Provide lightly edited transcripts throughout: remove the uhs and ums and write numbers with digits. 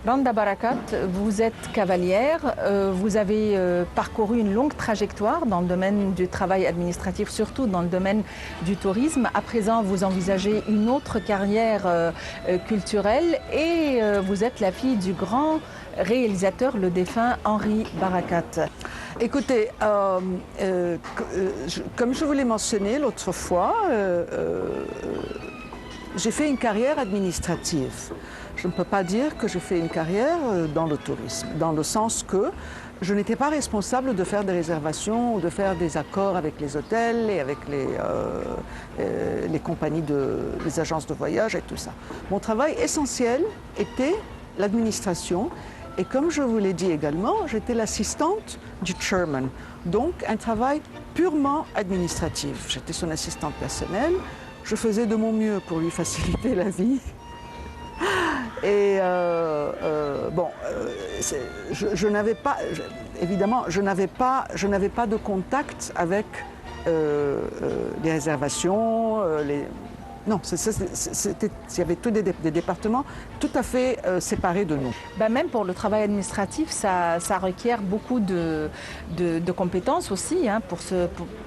Randa Barakat, vous êtes cavalière, vous avez parcouru une longue trajectoire dans le domaine du travail administratif, surtout dans le domaine du tourisme. À présent, vous envisagez une autre carrière culturelle et vous êtes la fille du grand réalisateur, le défunt Henri Barakat. Écoutez, comme je vous l'ai mentionné l'autre fois, j'ai fait une carrière administrative. Je ne peux pas dire que j'ai fait une carrière dans le tourisme, dans le sens que je n'étais pas responsable de faire des réservations ou de faire des accords avec les hôtels et avec les compagnies, les agences de voyage et tout ça. Mon travail essentiel était l'administration et comme je vous l'ai dit également, j'étais l'assistante du chairman. Donc un travail purement administratif. J'étais son assistante personnelle, je faisais de mon mieux pour lui faciliter la vie. Et je n'avais pas, évidemment, je n'avais pas de contact avec les réservations, non, il y avait tous des départements tout à fait séparés de nous. Même pour le travail administratif, ça requiert beaucoup de compétences aussi, hein,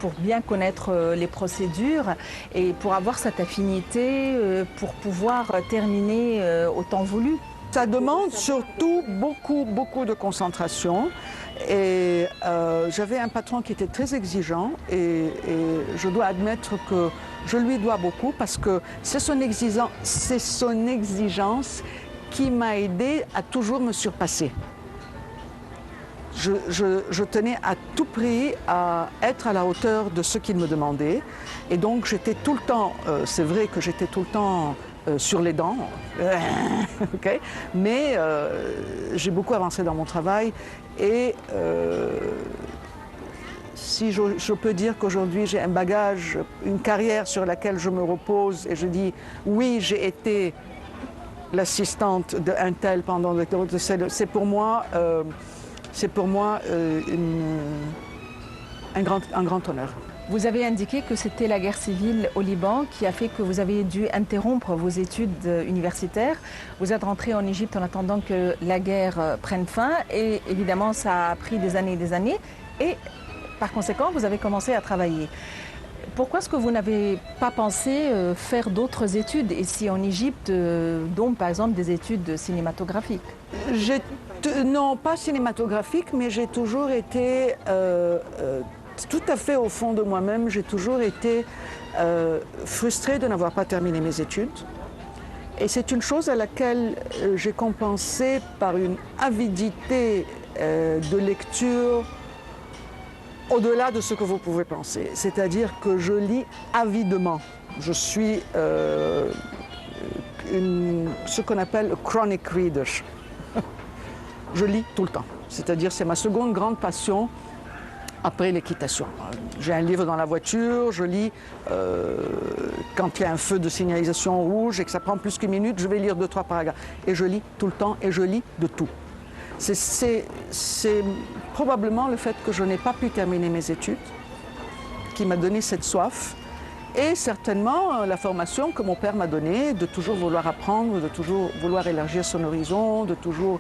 pour bien connaître les procédures et pour avoir cette affinité pour pouvoir terminer au temps voulu. Ça demande surtout beaucoup de concentration. Et j'avais un patron qui était très exigeant et je dois admettre que je lui dois beaucoup parce que c'est son exigence qui m'a aidé à toujours me surpasser. Je tenais à tout prix à être à la hauteur de ce qu'il me demandait et donc j'étais tout le temps, c'est vrai que j'étais tout le temps sur les dents, okay. Mais j'ai beaucoup avancé dans mon travail et si je peux dire qu'aujourd'hui j'ai un bagage, une carrière sur laquelle je me repose et je dis oui, j'ai été l'assistante d'un tel pendant le temps, c'est pour moi un grand honneur. Vous avez indiqué que c'était la guerre civile au Liban qui a fait que vous avez dû interrompre vos études universitaires. Vous êtes rentré en Égypte en attendant que la guerre prenne fin et évidemment ça a pris des années et par conséquent vous avez commencé à travailler. Pourquoi est-ce que vous n'avez pas pensé faire d'autres études ici en Égypte, dont par exemple des études cinématographiques? Non, pas cinématographiques, mais j'ai toujours été tout à fait au fond de moi-même, j'ai toujours été frustrée de n'avoir pas terminé mes études. Et c'est une chose à laquelle j'ai compensé par une avidité de lecture au-delà de ce que vous pouvez penser. C'est-à-dire que je lis avidement. Je suis ce qu'on appelle chronic reader. Je lis tout le temps. C'est-à-dire c'est ma seconde grande passion après l'équitation. J'ai un livre dans la voiture, je lis quand il y a un feu de signalisation rouge et que ça prend plus qu'une minute, je vais lire 2-3 paragraphes. Et je lis tout le temps et je lis de tout. C'est probablement le fait que je n'ai pas pu terminer mes études qui m'a donné cette soif et certainement la formation que mon père m'a donnée de toujours vouloir apprendre, de toujours vouloir élargir son horizon, de toujours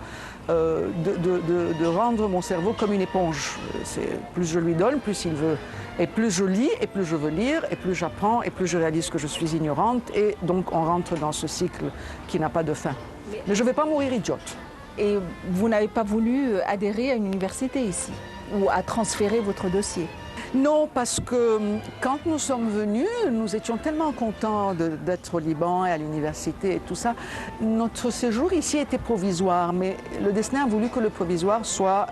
de rendre mon cerveau comme une éponge. Plus je lui donne, plus il veut. Et plus je lis, et plus je veux lire, et plus j'apprends, et plus je réalise que je suis ignorante. Et donc on rentre dans ce cycle qui n'a pas de fin. Mais je ne vais pas mourir idiote. Et vous n'avez pas voulu adhérer à une université ici, ou à transférer votre dossier? Non, parce que quand nous sommes venus, nous étions tellement contents d'être au Liban et à l'université et tout ça. Notre séjour ici était provisoire, mais le destin a voulu que le provisoire soit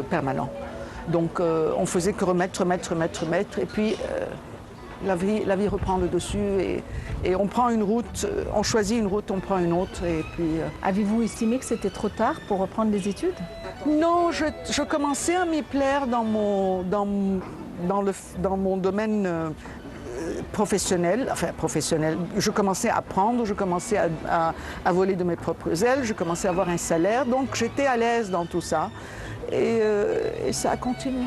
permanent. Donc on faisait que remettre, et puis la vie reprend le dessus et on prend une route, on choisit une route, on prend une autre et puis... Avez-vous estimé que c'était trop tard pour reprendre les études? Non, je commençais à m'y plaire dans mon domaine professionnel, je commençais à apprendre, je commençais à voler de mes propres ailes, je commençais à avoir un salaire, donc j'étais à l'aise dans tout ça et ça a continué.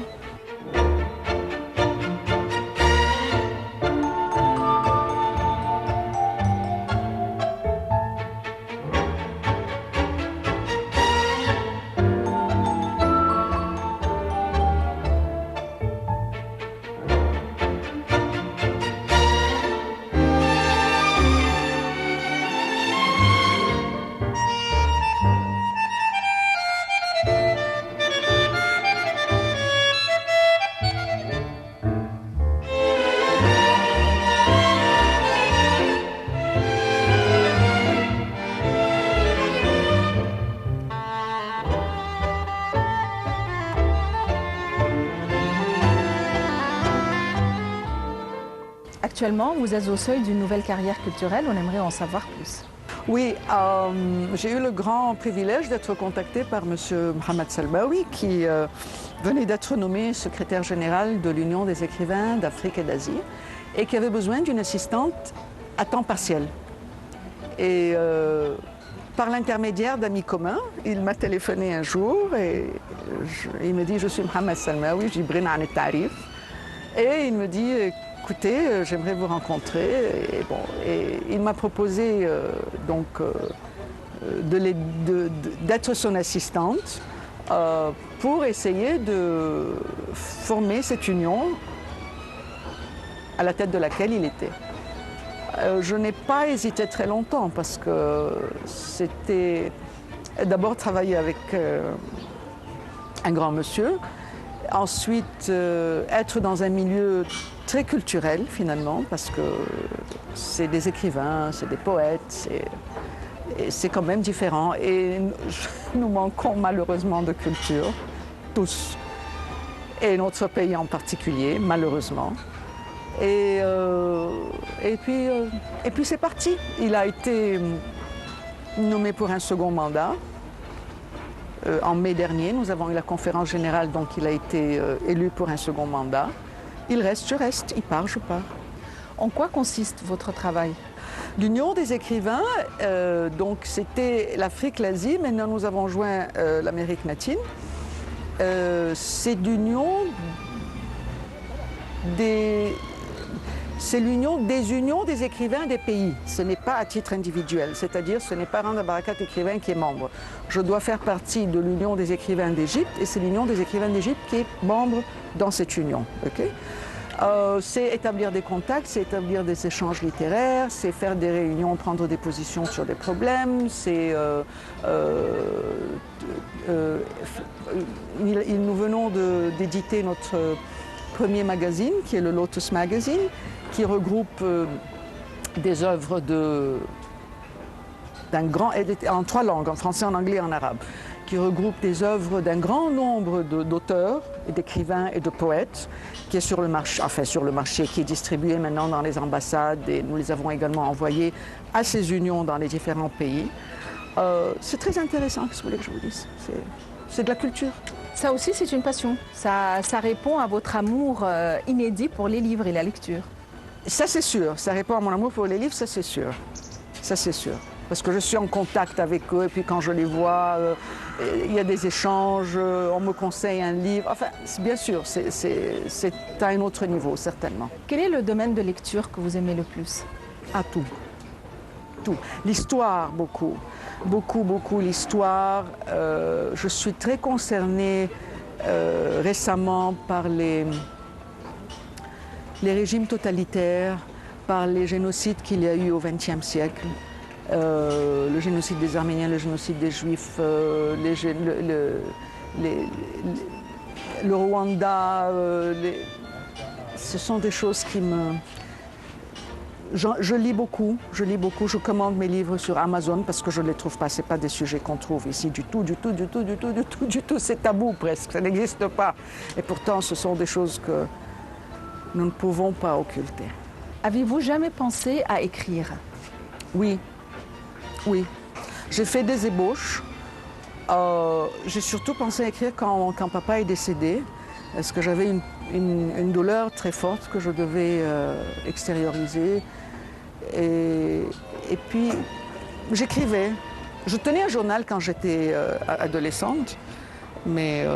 Actuellement, vous êtes au seuil d'une nouvelle carrière culturelle. On aimerait en savoir plus. Oui, j'ai eu le grand privilège d'être contactée par M. Mohamed Salbaoui, qui venait d'être nommé secrétaire général de l'Union des écrivains d'Afrique et d'Asie, et qui avait besoin d'une assistante à temps partiel. Et par l'intermédiaire d'amis communs, il m'a téléphoné un jour et il me dit « Je suis Mohamed Salbaoui, Jibrin an Tarif ». Et il me dit « Écoutez, j'aimerais vous rencontrer ». Et il m'a proposé d'être son assistante pour essayer de former cette union à la tête de laquelle il était. Je n'ai pas hésité très longtemps parce que c'était d'abord travailler avec un grand monsieur, ensuite être dans un milieu très culturel finalement parce que c'est des écrivains, c'est des poètes, c'est quand même différent et nous manquons malheureusement de culture, tous, et notre pays en particulier, malheureusement. Et puis c'est parti. Il a été nommé pour un second mandat. En mai dernier, nous avons eu la conférence générale, donc il a été élu pour un second mandat. Il reste, je reste, il part, je pars. En quoi consiste votre travail? L'Union des écrivains, donc c'était l'Afrique, l'Asie, maintenant nous avons joint l'Amérique latine. C'est l'union des unions des écrivains des pays. Ce n'est pas à titre individuel, c'est-à-dire ce n'est pas Randa Barakat écrivain qui est membre. Je dois faire partie de l'Union des écrivains d'Égypte et c'est l'Union des écrivains d'Égypte qui est membre dans cette union. Okay? C'est établir des contacts, c'est établir des échanges littéraires, c'est faire des réunions, prendre des positions sur des problèmes, nous venons d'éditer notre premier magazine, qui est le Lotus Magazine, qui regroupe des œuvres en 3 langues, en français, en anglais et en arabe, qui regroupe des œuvres d'un grand nombre d'auteurs et d'écrivains et de poètes, qui est sur le marché, qui est distribué maintenant dans les ambassades et nous les avons également envoyés à ces unions dans les différents pays. C'est très intéressant, qu'est-ce que vous voulez que je vous dise? C'est de la culture. Ça aussi, c'est une passion. Ça répond à votre amour inédit pour les livres et la lecture. Ça, c'est sûr. Ça répond à mon amour pour les livres, ça, c'est sûr. Ça, c'est sûr. Parce que je suis en contact avec eux et puis quand je les vois, il y a des échanges, on me conseille un livre. Enfin, bien sûr, c'est à un autre niveau, certainement. Quel est le domaine de lecture que vous aimez le plus? À tout. Tout. L'histoire, beaucoup. Beaucoup l'histoire. Je suis très concernée récemment par les régimes totalitaires, par les génocides qu'il y a eu au XXe siècle. Le génocide des Arméniens, le génocide des Juifs, le Rwanda. Ce sont des choses qui me... Je lis beaucoup, je commande mes livres sur Amazon parce que je ne les trouve pas, ce n'est pas des sujets qu'on trouve ici du tout, c'est tabou presque, ça n'existe pas. Et pourtant, ce sont des choses que nous ne pouvons pas occulter. Avez-vous jamais pensé à écrire? Oui. J'ai fait des ébauches. J'ai surtout pensé à écrire quand papa est décédé, parce que j'avais une douleur très forte que je devais extérioriser. Et puis, j'écrivais. Je tenais un journal quand j'étais adolescente, mais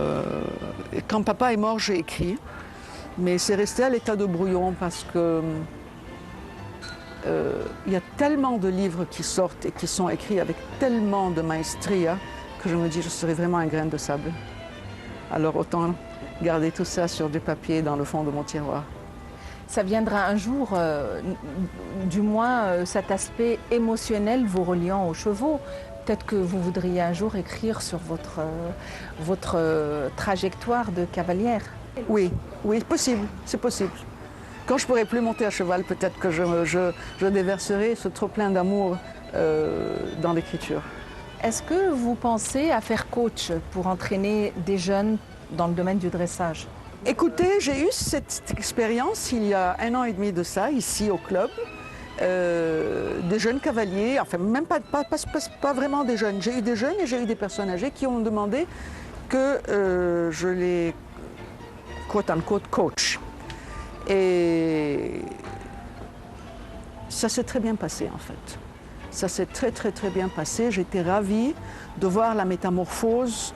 quand papa est mort, j'ai écrit. Mais c'est resté à l'état de brouillon parce que il y a tellement de livres qui sortent et qui sont écrits avec tellement de maestria que je me dis je serais vraiment un grain de sable. Alors autant garder tout ça sur du papier dans le fond de mon tiroir. Ça viendra un jour, du moins cet aspect émotionnel vous reliant aux chevaux. Peut-être que vous voudriez un jour écrire sur votre trajectoire de cavalière. Oui, possible, c'est possible. Quand je ne pourrai plus monter à cheval, peut-être que je déverserai ce trop-plein d'amour dans l'écriture. Est-ce que vous pensez à faire coach pour entraîner des jeunes dans le domaine du dressage? Écoutez, j'ai eu cette expérience il y a 1 an et demi de ça, ici au club. Des jeunes cavaliers, enfin même pas vraiment des jeunes. J'ai eu des jeunes et j'ai eu des personnes âgées qui ont demandé que je les quote-unquote coach. Et ça s'est très bien passé en fait. Ça s'est très bien passé. J'étais ravie de voir la métamorphose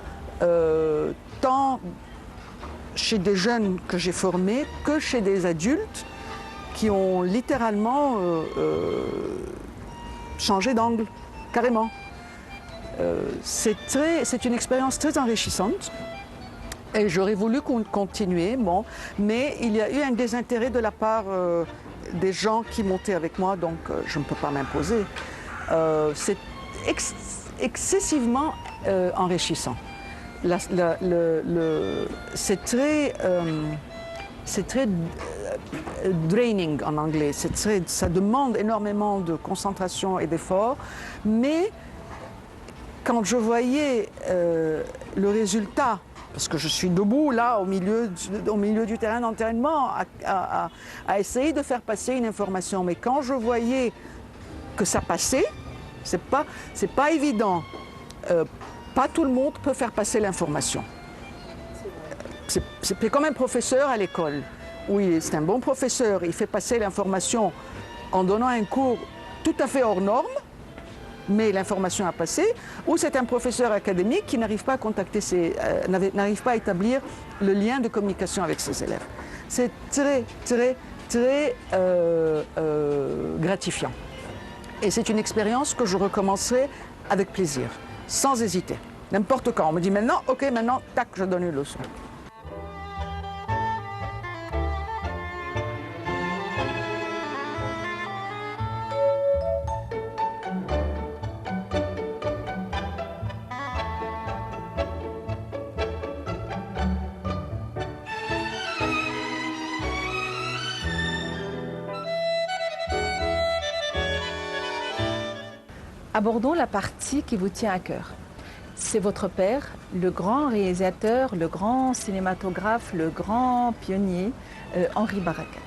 tant chez des jeunes que j'ai formés que chez des adultes qui ont littéralement changé d'angle, carrément. C'est une expérience très enrichissante et j'aurais voulu continuer, bon, mais il y a eu un désintérêt de la part des gens qui montaient avec moi, donc je ne peux pas m'imposer. C'est excessivement enrichissant. C'est très draining en anglais, ça demande énormément de concentration et d'effort, mais quand je voyais le résultat, parce que je suis debout là au milieu du terrain d'entraînement à essayer de faire passer une information, mais quand je voyais que ça passait, c'est pas évident. Pas tout le monde peut faire passer l'information. C'est comme un professeur à l'école. Oui, c'est un bon professeur, il fait passer l'information en donnant un cours tout à fait hors norme, mais l'information a passé, ou c'est un professeur académique qui n'arrive pas à contacter n'arrive pas à établir le lien de communication avec ses élèves. C'est très gratifiant. Et c'est une expérience que je recommencerai avec plaisir, sans hésiter. N'importe quand. On me dit maintenant, ok, maintenant, tac, je donne une leçon. Abordons la partie qui vous tient à cœur. C'est votre père, le grand réalisateur, le grand cinématographe, le grand pionnier, Henri Barakat.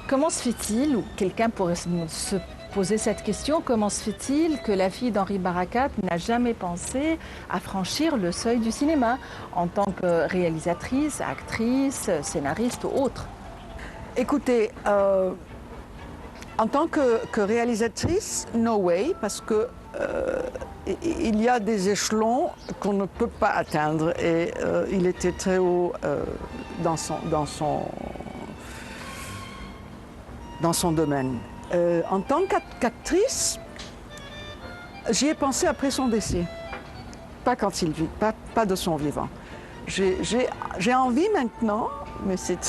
Comment se fait-il, ou quelqu'un pourrait se poser cette question, comment se fait-il que la fille d'Henri Barakat n'a jamais pensé à franchir le seuil du cinéma en tant que réalisatrice, actrice, scénariste ou autre? Écoutez, en tant que réalisatrice, no way, parce que il y a des échelons qu'on ne peut pas atteindre et il était très haut dans son domaine. En tant qu'actrice, j'y ai pensé après son décès, pas quand il vit, pas de son vivant. J'ai envie maintenant, mais je ne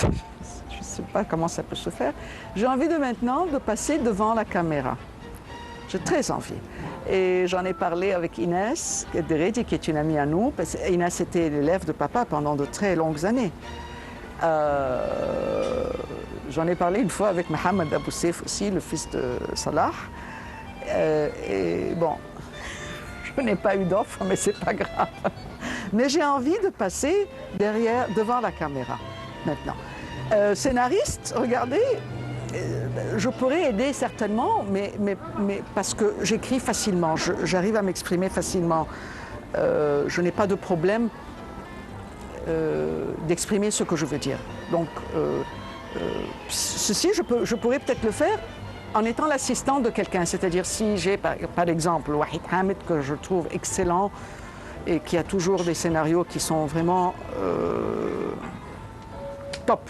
sais pas comment ça peut se faire, j'ai envie maintenant de passer devant la caméra. J'ai très envie. Et j'en ai parlé avec Inès Deredi, qui est une amie à nous, parce qu'Inès était l'élève de papa pendant de très longues années. J'en ai parlé une fois avec Mohamed Abou Seif aussi, le fils de Salah. Et bon, je n'ai pas eu d'offre, mais c'est pas grave. Mais j'ai envie de passer devant la caméra maintenant. Scénariste, regardez, je pourrais aider certainement, mais parce que j'écris facilement, j'arrive à m'exprimer facilement. Je n'ai pas de problème d'exprimer ce que je veux dire. Donc, ceci, je pourrais peut-être le faire en étant l'assistant de quelqu'un. C'est-à-dire si j'ai, par exemple, Wahid Hamid, que je trouve excellent et qui a toujours des scénarios qui sont vraiment top.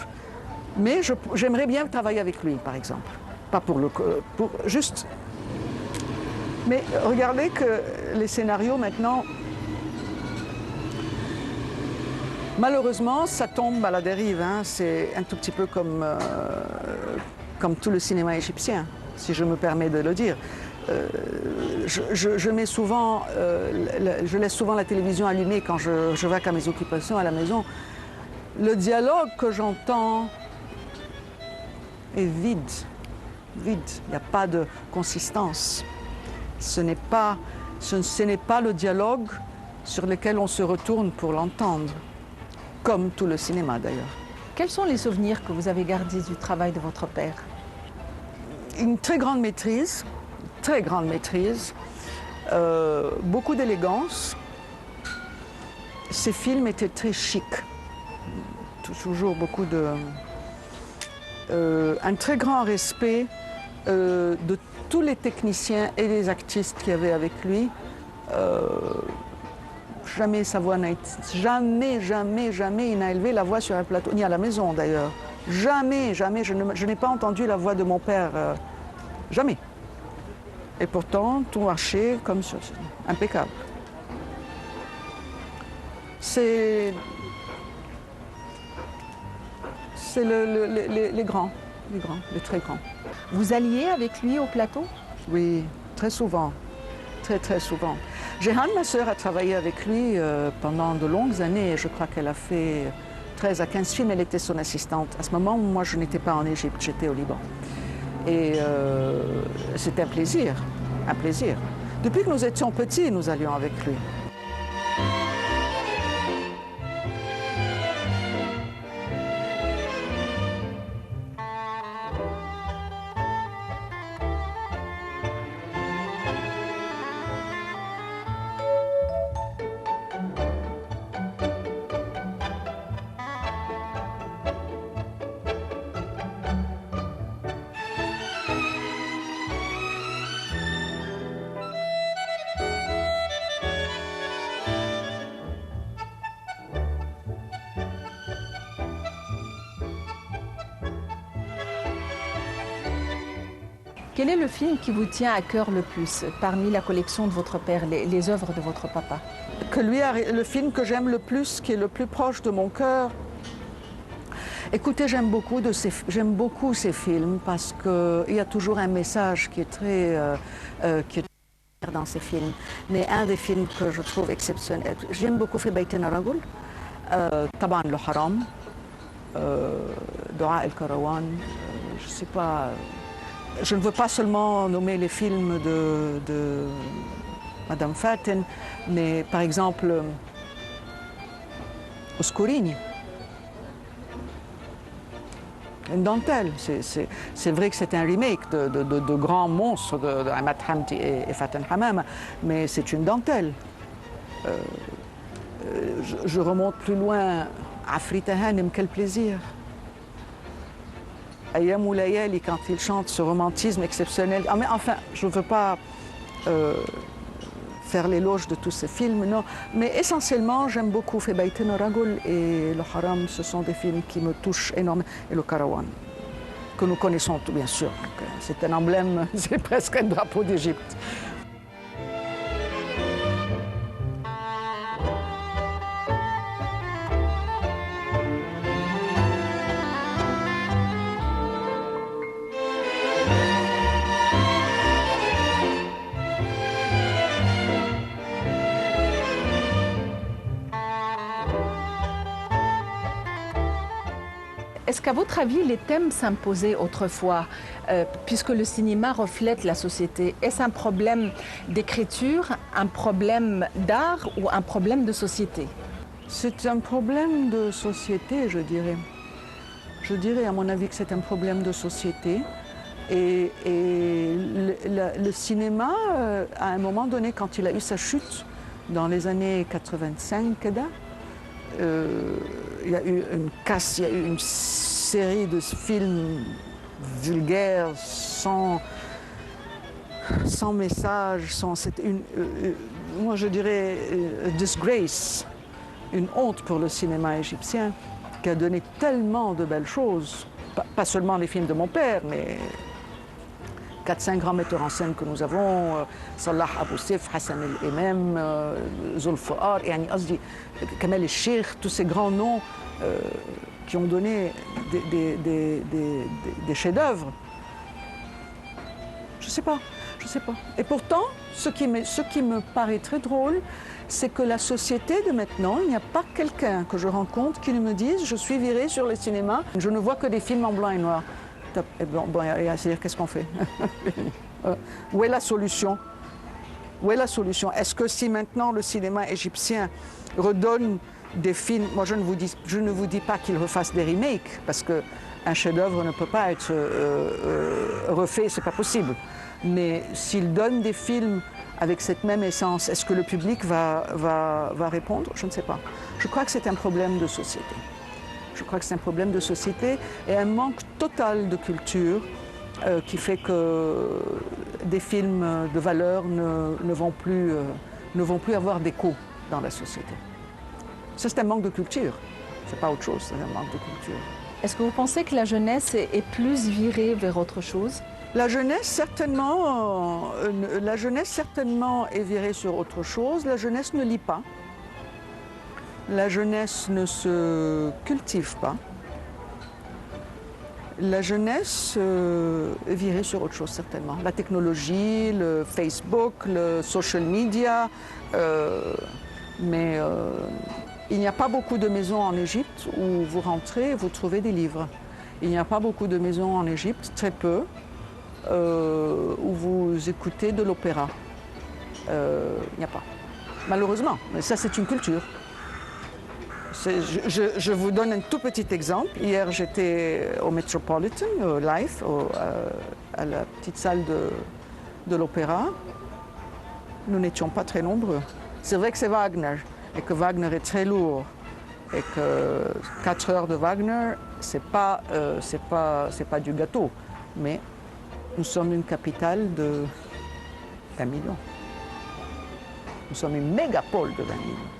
Mais j'aimerais bien travailler avec lui, par exemple. Pas pour juste. Mais regardez que les scénarios maintenant, malheureusement, ça tombe à la dérive. Hein. C'est un tout petit peu comme tout le cinéma égyptien, si je me permets de le dire. Je laisse souvent la télévision allumée quand je vais à mes occupations à la maison. Le dialogue que j'entends est vide. Il n'y a pas de consistance. Ce n'est pas le dialogue sur lequel on se retourne pour l'entendre, comme tout le cinéma d'ailleurs. Quels sont les souvenirs que vous avez gardés du travail de votre père? Une très grande maîtrise, beaucoup d'élégance. Ces films étaient très chics, toujours beaucoup de... un très grand respect de tous les techniciens et les actrices qu'il y avait avec lui. Jamais sa voix n'a été... Jamais il n'a élevé la voix sur un plateau, ni à la maison d'ailleurs. Jamais, je n'ai pas entendu la voix de mon père, jamais. Et pourtant, tout marchait comme sur... impeccable. C'est les grands, les très grands. Vous alliez avec lui au plateau? Oui, très souvent, très souvent. Jehan, ma sœur, a travaillé avec lui pendant de longues années. Je crois qu'elle a fait 13 à 15 films, elle était son assistante. À ce moment, moi, je n'étais pas en Égypte, j'étais au Liban. Et c'était un plaisir, un plaisir. Depuis que nous étions petits, nous allions avec lui. Quel est le film qui vous tient à cœur le plus parmi la collection de votre père, les œuvres de votre papa? Le film que j'aime le plus, qui est le plus proche de mon cœur. Écoutez, j'aime beaucoup ces films parce qu'il y a toujours un message qui est très dans ces films. Mais un des films que je trouve exceptionnel, j'aime beaucoup في بيتنا رجل, طبعا le Haram, Dua el-Karawan, je sais pas. Je ne veux pas seulement nommer les films de Madame Faten, mais par exemple Oscurini. Une dentelle. C'est vrai que c'est un remake de grands monstres de Ahmad Hamdi et Faten Hamama, mais c'est une dentelle. Je remonte plus loin. Afrita Hanem, quel plaisir. Ayam ou Layali, quand il chante ce romantisme exceptionnel. Ah, mais enfin, je ne veux pas faire l'éloge de tous ces films, non. Mais essentiellement, j'aime beaucoup Fi Baytina Ragul et le Haram. Ce sont des films qui me touchent énormément. Et le Karawan, que nous connaissons tout, bien sûr. C'est un emblème, c'est presque un drapeau d'Égypte. Est-ce qu'à votre avis, les thèmes s'imposaient autrefois, puisque le cinéma reflète la société? Est-ce un problème d'écriture, un problème d'art ou un problème de société? C'est un problème de société, je dirais. Je dirais, à mon avis, que c'est un problème de société. Et le cinéma, à un moment donné, quand il a eu sa chute, dans les années 85, il y a eu une casse, il y a eu une série de films vulgaires, sans message, moi je dirais, disgrace, une honte pour le cinéma égyptien, qui a donné tellement de belles choses, pas seulement les films de mon père, mais 4-5 grands metteurs en scène que nous avons, Salah Abou Sif, Hassan El-Imam, Zulfouar, Kamal El-Sheikh, tous ces grands noms qui ont donné des chefs-d'œuvre. Je sais pas. Et pourtant, ce qui me paraît très drôle, c'est que la société de maintenant, il n'y a pas quelqu'un que je rencontre qui me dise « je suis viré sur le cinéma, je ne vois que des films en blanc et noir ». Bon, c'est-à-dire, qu'est-ce qu'on fait? Où est la solution? Où est la solution? Est-ce que si maintenant le cinéma égyptien redonne des films. Moi, je ne vous dis pas qu'ils refassent des remakes, parce qu'un chef-d'œuvre ne peut pas être refait, c'est pas possible. Mais s'ils donnent des films avec cette même essence, est-ce que le public va répondre? Je ne sais pas. Je crois que c'est un problème de société. Je crois que c'est un problème de société et un manque total de culture qui fait que des films de valeur ne vont plus avoir d'écho dans la société. Ça, c'est un manque de culture. C'est pas autre chose, c'est un manque de culture. Est-ce que vous pensez que la jeunesse est plus virée vers autre chose? La jeunesse, certainement est virée sur autre chose. La jeunesse ne lit pas. La jeunesse ne se cultive pas. La jeunesse est virée sur autre chose, certainement. La technologie, le Facebook, le social media. Mais il n'y a pas beaucoup de maisons en Égypte où vous rentrez et vous trouvez des livres. Il n'y a pas beaucoup de maisons en Égypte, très peu, où vous écoutez de l'opéra. Il n'y a pas. Malheureusement, mais ça c'est une culture. Je vous donne un tout petit exemple. Hier, j'étais au Metropolitan, au Life, à la petite salle de l'opéra. Nous n'étions pas très nombreux. C'est vrai que c'est Wagner, et que Wagner est très lourd, et que 4 heures de Wagner, c'est pas du gâteau. Mais nous sommes une capitale de 20 millions. Nous sommes une mégapole de 20 millions.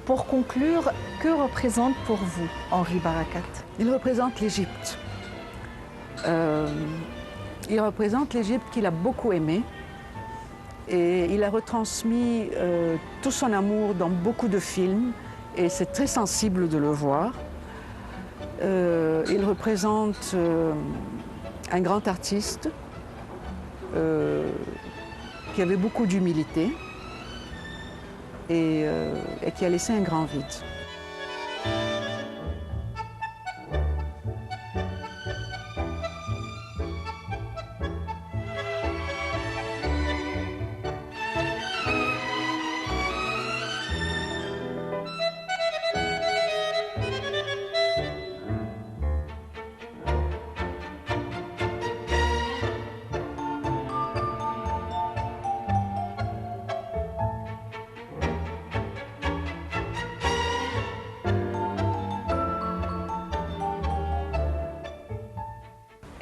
Pour conclure, que représente pour vous Henri Barakat? Il représente l'Égypte. Il représente l'Égypte qu'il a beaucoup aimée. Et il a retransmis tout son amour dans beaucoup de films. Et c'est très sensible de le voir. Il représente un grand artiste qui avait beaucoup d'humilité. Et qui a laissé un grand vide.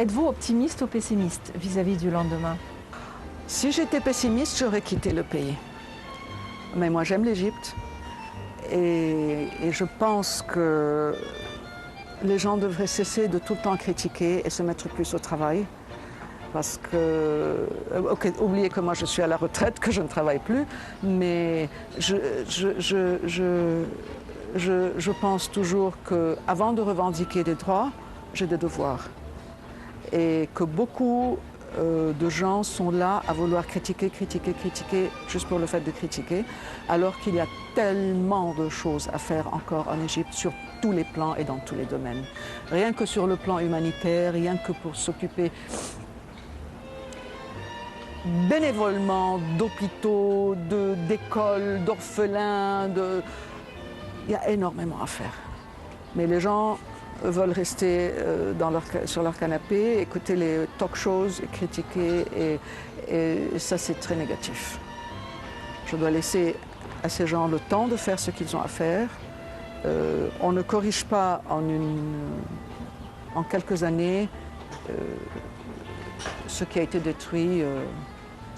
Êtes-vous optimiste ou pessimiste vis-à-vis du lendemain? Si j'étais pessimiste, j'aurais quitté le pays. Mais moi, j'aime l'Égypte. Et je pense que les gens devraient cesser de tout le temps critiquer et se mettre plus au travail. Parce que, oubliez que moi je suis à la retraite, que je ne travaille plus, mais je pense toujours qu'avant de revendiquer des droits, j'ai des devoirs. Et que beaucoup de gens sont là à vouloir critiquer juste pour le fait de critiquer, alors qu'il y a tellement de choses à faire encore en Égypte sur tous les plans et dans tous les domaines. Rien que sur le plan humanitaire, rien que pour s'occuper bénévolement d'hôpitaux, d'écoles, d'orphelins, il y a énormément à faire. Mais les gens veulent rester sur leur canapé, écouter les talk shows et critiquer, et ça c'est très négatif. Je dois laisser à ces gens le temps de faire ce qu'ils ont à faire. On ne corrige pas en quelques années ce qui a été détruit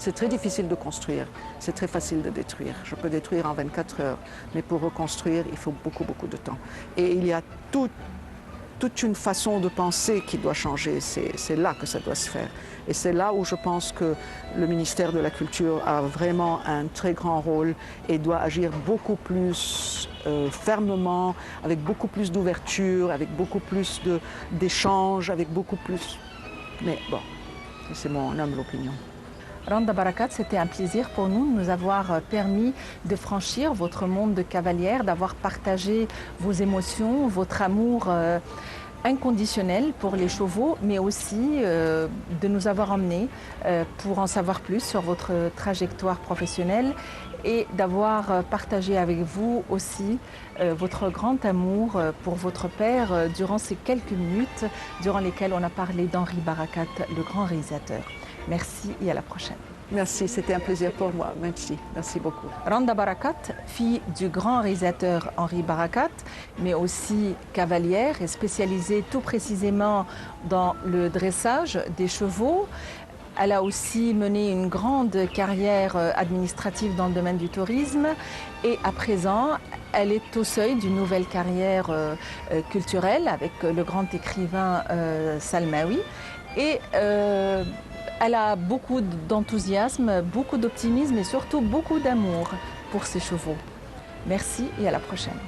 C'est très difficile de construire, c'est très facile de détruire. Je peux détruire en 24 heures, mais pour reconstruire, il faut beaucoup, beaucoup de temps. Et il y a toute une façon de penser qui doit changer. C'est là que ça doit se faire. Et c'est là où je pense que le ministère de la Culture a vraiment un très grand rôle et doit agir beaucoup plus fermement, avec beaucoup plus d'ouverture, avec beaucoup plus d'échanges, avec beaucoup plus... Mais bon, c'est mon humble opinion. Randa Barakat, c'était un plaisir pour nous de nous avoir permis de franchir votre monde de cavalière, d'avoir partagé vos émotions, votre amour inconditionnel pour les chevaux, mais aussi de nous avoir emmenés pour en savoir plus sur votre trajectoire professionnelle et d'avoir partagé avec vous aussi votre grand amour pour votre père durant ces quelques minutes durant lesquelles on a parlé d'Henri Barakat, le grand réalisateur. Merci et à la prochaine. Merci, c'était un plaisir pour moi. Merci beaucoup. Randa Barakat, fille du grand réalisateur Henri Barakat, mais aussi cavalière et spécialisée tout précisément dans le dressage des chevaux. Elle a aussi mené une grande carrière administrative dans le domaine du tourisme et à présent, elle est au seuil d'une nouvelle carrière culturelle avec le grand écrivain Salmaoui. Et elle a beaucoup d'enthousiasme, beaucoup d'optimisme et surtout beaucoup d'amour pour ses chevaux. Merci et à la prochaine.